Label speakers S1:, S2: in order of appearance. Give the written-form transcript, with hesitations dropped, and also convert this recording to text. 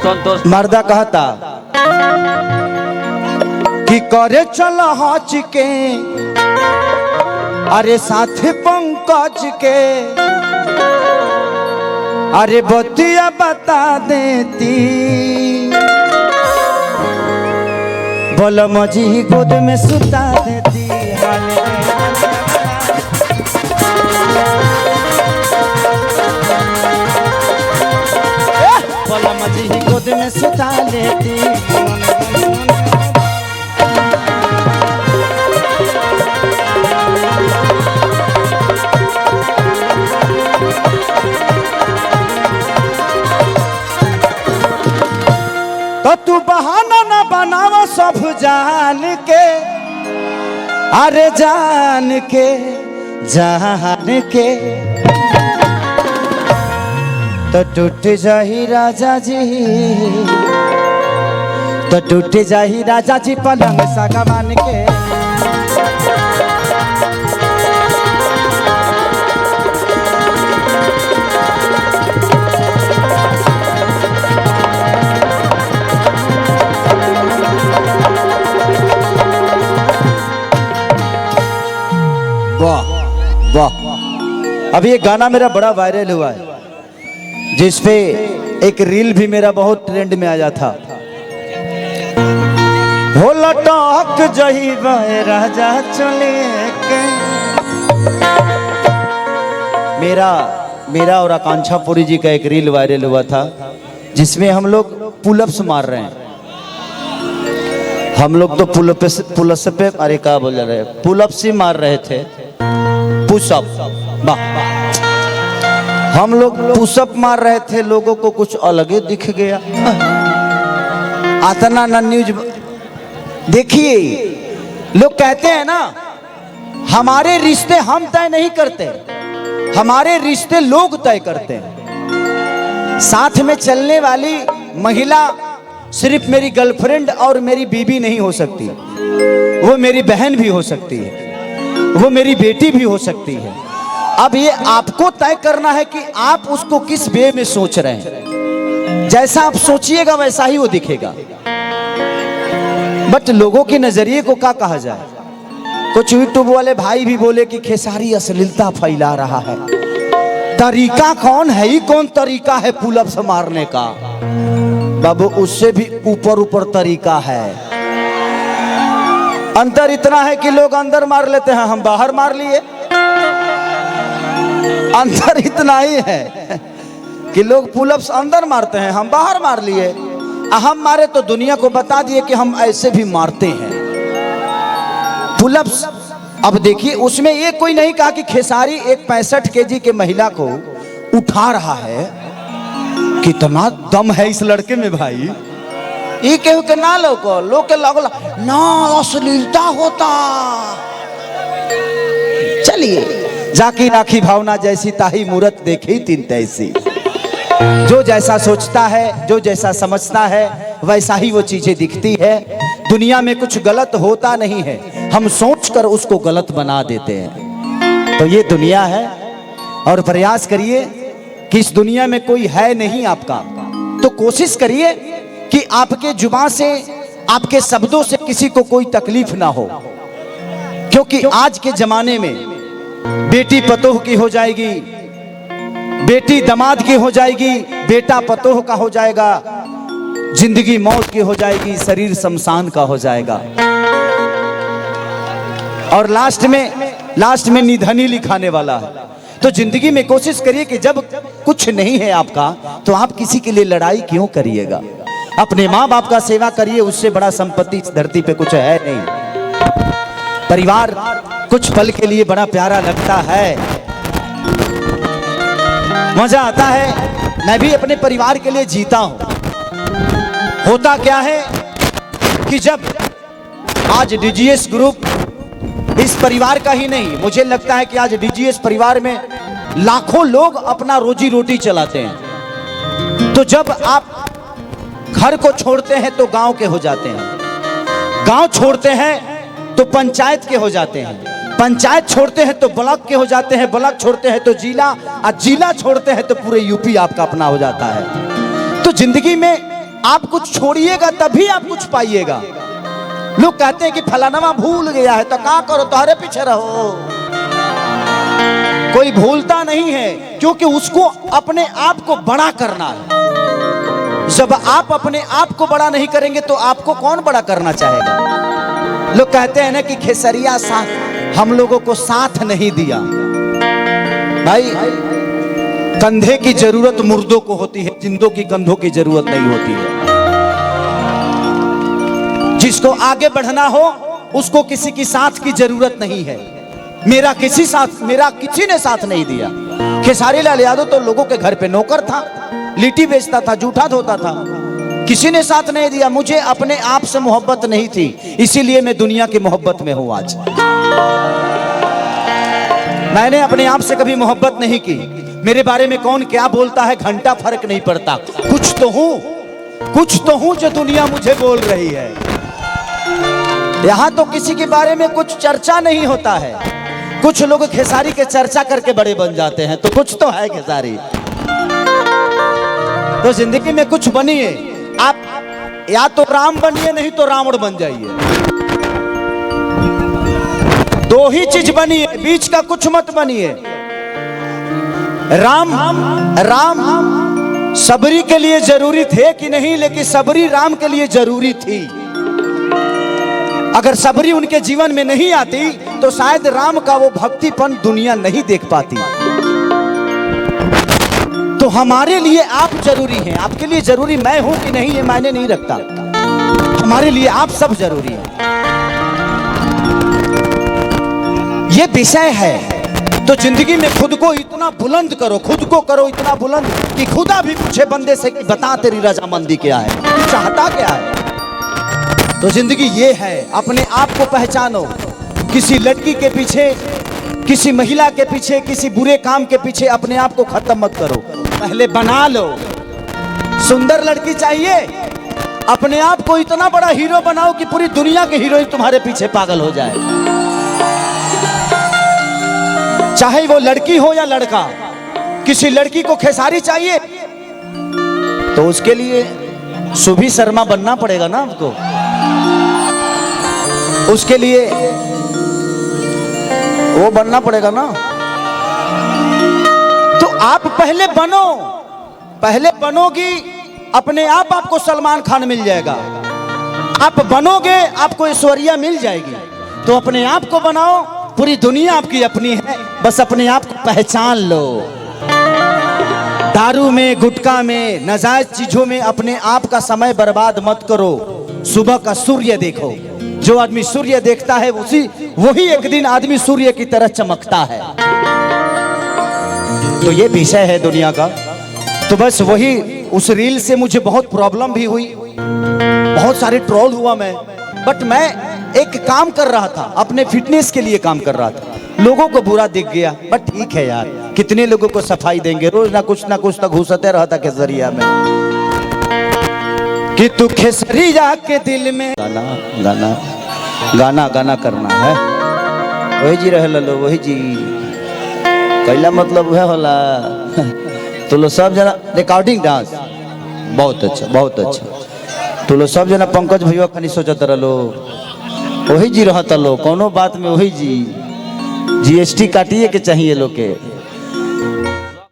S1: संतोष
S2: मर्दा कहता कि करे चल हज के, अरे साथी पंकज के, अरे बतिया बता देती, बोलो मजी गोद में सुता देती। बोलो मजी गोद में सुता लेती। तो तू बहाना ना बनावा सब जान के, अरे जान के जान के, तो टूट जाही राजा जी, तो टूट जाही राजा जी पलंग सागवान के। वाह वाह। अभी एक गाना मेरा बड़ा वायरल हुआ है जिसपे एक रील भी मेरा बहुत ट्रेंड में आया था। हो लटक जही राजा चले के। मेरा और आकांक्षा पुरी जी का एक रील वायरल हुआ था जिसमें हम लोग पुलअप्स मार रहे हैं। हम लोग तो पुलअप्स पे अरे क्या बोल रहे हैं, पुलअप्स ही मार रहे थे, पुशअप। वाह, हम लोग पुशअप मार रहे थे, लोगों को कुछ अलग ही दिख गया। आतना ना न्यूज देखिए, लोग कहते हैं ना हमारे रिश्ते हम तय नहीं करते, हमारे रिश्ते लोग तय करते हैं। साथ में चलने वाली महिला सिर्फ मेरी गर्लफ्रेंड और मेरी बीवी नहीं हो सकती, वो मेरी बहन भी हो सकती है, वो मेरी बेटी भी हो सकती है। अब ये आपको तय करना है कि आप उसको किस वे में सोच रहे हैं। जैसा आप सोचिएगा वैसा ही वो दिखेगा। बट लोगों के नजरिए को क्या कहा जाए। कुछ यूट्यूब वाले भाई भी बोले कि खेसारी अश्लीलता फैला रहा है। तरीका कौन है, ही कौन तरीका है पुलअप्स मारने का। बाबू उससे भी ऊपर ऊपर तरीका है। अंतर इतना है कि लोग अंदर मार लेते हैं, हम बाहर मार लिए। अंतर इतना ही है कि लोग पुलअप्स अंदर मारते हैं, हम बाहर मार लिए। हम मारे तो दुनिया को बता दिए कि हम ऐसे भी मारते हैं पुलअप्स। अब देखिए उसमें ये कोई नहीं कहा कि खेसारी एक 65 केजी के महिला को उठा रहा है। कितना दम है इस लड़के में भाई। ये केहू के ना लोग के लगला ना अश्लीलता होता। चलिए जाकी राखी भावना जैसी ताही मूरत देखी तीन तैसी। जो जैसा सोचता है, जो जैसा समझता है, वैसा ही वो चीजें दिखती है। दुनिया में कुछ गलत होता नहीं है, हम सोचकर उसको गलत बना देते हैं। तो ये दुनिया है और प्रयास करिए कि इस दुनिया में कोई है नहीं आपका, तो कोशिश करिए कि आपके जुबान से, आपके शब्दों से किसी को कोई तकलीफ ना हो। क्योंकि आज के जमाने में बेटी पतोह की हो जाएगी, बेटी दामाद की हो जाएगी, बेटा पतोह का हो जाएगा, जिंदगी मौत की हो जाएगी, शरीर शमशान का हो जाएगा और लास्ट में निधनी लिखाने वाला है। तो जिंदगी में कोशिश करिए कि जब कुछ नहीं है आपका तो आप किसी के लिए लड़ाई क्यों करिएगा। अपने माँ बाप का सेवा करिए, उससे बड़ा संपत्ति इस धरती पे कुछ है नहीं। परिवार कुछ पल के लिए बड़ा प्यारा लगता है, मजा आता है। मैं भी अपने परिवार के लिए जीता हूं। होता क्या है कि जब आज डीजीएस ग्रुप इस परिवार का ही नहीं, मुझे लगता है कि आज डीजीएस परिवार में लाखों लोग अपना रोजी रोटी चलाते हैं। तो जब आप घर को छोड़ते हैं तो गांव के हो जाते हैं, गांव छोड़ते हैं तो पंचायत के हो जाते हैं, पंचायत छोड़ते हैं तो ब्लॉक के हो जाते हैं, ब्लॉक छोड़ते हैं तो जिला, और जिला छोड़ते हैं तो पूरे यूपी आपका अपना हो जाता है। तो जिंदगी में आप कुछ छोड़िएगा तभी आप कुछ पाइएगा। लोग कहते हैं कि फलाना भूल गया है तो क्या करो, तुम्हारे पीछे रहो। कोई भूलता नहीं है, क्योंकि उसको अपने आप को बड़ा करना है। जब आप अपने आप को बड़ा नहीं करेंगे तो आपको कौन बड़ा करना चाहेगा। लोग कहते हैं ना कि खेसरिया साथ हम लोगों को साथ नहीं दिया। भाई, कंधे की जरूरत मुर्दों को होती है, जिंदों की कंधों की जरूरत नहीं होती है। जिसको आगे बढ़ना हो उसको किसी की साथ की जरूरत नहीं है। मेरा किसी ने साथ नहीं दिया। खेसारी लाल यादव तो लोगों के घर पे नौकर था, लिट्टी बेचता था, जूठा धोता था, किसी ने साथ नहीं दिया। मुझे अपने आप से मोहब्बत नहीं थी, इसीलिए मैं दुनिया की मोहब्बत में हूं आज। मैंने अपने आप से कभी मोहब्बत नहीं की। मेरे बारे में कौन क्या बोलता है घंटा फर्क नहीं पड़ता। कुछ तो हूं जो दुनिया मुझे बोल रही है। यहां तो किसी के बारे में कुछ चर्चा नहीं होता है। कुछ लोग खेसारी के चर्चा करके बड़े बन जाते हैं, तो कुछ तो है खेसारी। तो जिंदगी में कुछ बनिए, आप या तो राम बनिए नहीं तो रावण बन जाइए। दो ही चीज बनिए, बीच का कुछ मत बनिए। राम सबरी के लिए जरूरी थे कि नहीं, लेकिन सबरी राम के लिए जरूरी थी। अगर सबरी उनके जीवन में नहीं आती तो शायद राम का वो भक्तिपन दुनिया नहीं देख पाती। तो हमारे लिए आप जरूरी हैं। आपके लिए जरूरी मैं हूं कि नहीं ये मायने नहीं रखता। हमारे लिए आप सब जरूरी हैं। ये विषय है। तो जिंदगी में खुद को इतना बुलंद करो, खुद को करो इतना बुलंद कि खुदा भी पूछे बंदे से कि बता तेरी रजामंदी क्या है, तू चाहता क्या है। तो जिंदगी ये है, अपने आप को पहचानो। किसी लड़की के पीछे, किसी महिला के पीछे, किसी बुरे काम के पीछे अपने आप को खत्म मत करो, पहले बना लो। सुंदर लड़की चाहिए, अपने आप को इतना बड़ा हीरो बनाओ कि पूरी दुनिया के हीरोइन तुम्हारे पीछे पागल हो जाए। चाहे वो लड़की हो या लड़का। किसी लड़की को खेसारी चाहिए तो उसके लिए सुभी शर्मा बनना पड़ेगा ना आपको। उसके लिए वो बनना पड़ेगा ना। तो आप पहले बनो, पहले बनोगी अपने आप आपको सलमान खान मिल जाएगा। आप बनोगे आपको ऐश्वर्या मिल जाएगी। तो अपने आप को बनाओ, पूरी दुनिया आपकी अपनी है, बस अपने आप को पहचान लो। दारू में, गुटखा में, नाजायज चीजों में अपने आप का समय बर्बाद मत करो। सुबह का सूर्य देखो। जो आदमी सूर्य देखता है वही एक दिन आदमी सूर्य की तरह चमकता है। तो ये विषय है दुनिया का। तो बस वही उस रील से मुझे बहुत प्रॉब्लम भी हुई, बहुत सारे ट्रोल हुआ मैं। बट मैं एक काम कर रहा था, अपने फिटनेस के लिए काम कर रहा था। लोगों को बुरा दिख गया, बट ठीक है यार, कितने लोगों को सफाई देंगे। रोज ना कुछ तो घुसते रहता खेसरिया में कि तू खेसरी जाके दिल में गाना गाना गाना गाना करना है। वही जी रहे लो, वही जी कैला मतलब वह होला। तो लो सब जना रिकॉर्डिंग डांस बहुत अच्छा, बहुत अच्छा। तो लो सब जना पंकज भैया खानी सोचत रहो, वही जी रहता लो कोनो बात में। वही जी जीएसटी काटिए के चाहिए लोग के।